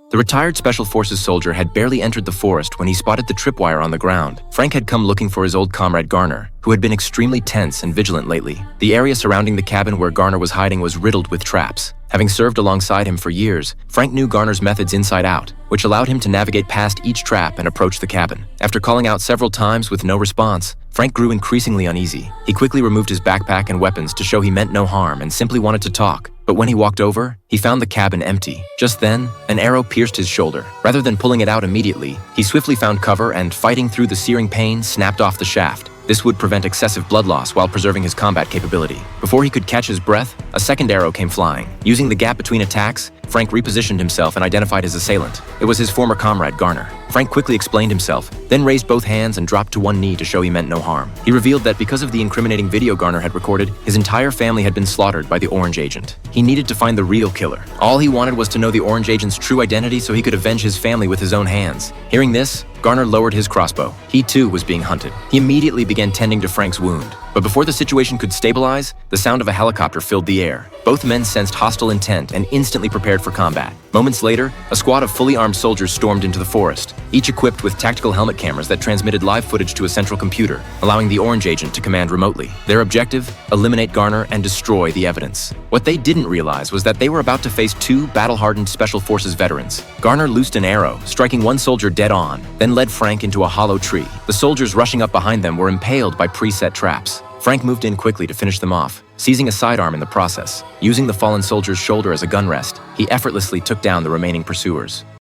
The retired Special Forces soldier had barely entered the forest when he spotted the tripwire on the ground. Frank had come looking for his old comrade Garner, who had been extremely tense and vigilant lately. The area surrounding the cabin where Garner was hiding was riddled with traps. Having served alongside him for years, Frank knew Garner's methods inside out, which allowed him to navigate past each trap and approach the cabin. After calling out several times with no response, Frank grew increasingly uneasy. He quickly removed his backpack and weapons to show he meant no harm and simply wanted to talk. But when he walked over, he found the cabin empty. Just then, an arrow pierced his shoulder. Rather than pulling it out immediately, he swiftly found cover and, fighting through the searing pain, snapped off the shaft. This would prevent excessive blood loss while preserving his combat capability. Before he could catch his breath, a second arrow came flying. Using the gap between attacks, Frank repositioned himself and identified his assailant. It was his former comrade, Garner. Frank quickly explained himself, then raised both hands and dropped to one knee to show he meant no harm. He revealed that because of the incriminating video Garner had recorded, his entire family had been slaughtered by the Orange Agent. He needed to find the real killer. All he wanted was to know the Orange Agent's true identity so he could avenge his family with his own hands. Hearing this, Garner lowered his crossbow. He too was being hunted. He immediately began tending to Frank's wound. But before the situation could stabilize, the sound of a helicopter filled the air. Both men sensed hostile intent and instantly prepared for combat. Moments later, a squad of fully armed soldiers stormed into the forest, each equipped with tactical helmet cameras that transmitted live footage to a central computer, allowing the Orange Agent to command remotely. Their objective? Eliminate Garner and destroy the evidence. What they didn't realize was that they were about to face two battle-hardened Special Forces veterans. Garner loosed an arrow, striking one soldier dead on, then led Frank into a hollow tree. The soldiers rushing up behind them were impaled by preset traps. Frank moved in quickly to finish them off, seizing a sidearm in the process. Using the fallen soldier's shoulder as a gun rest, he effortlessly took down the remaining pursuers.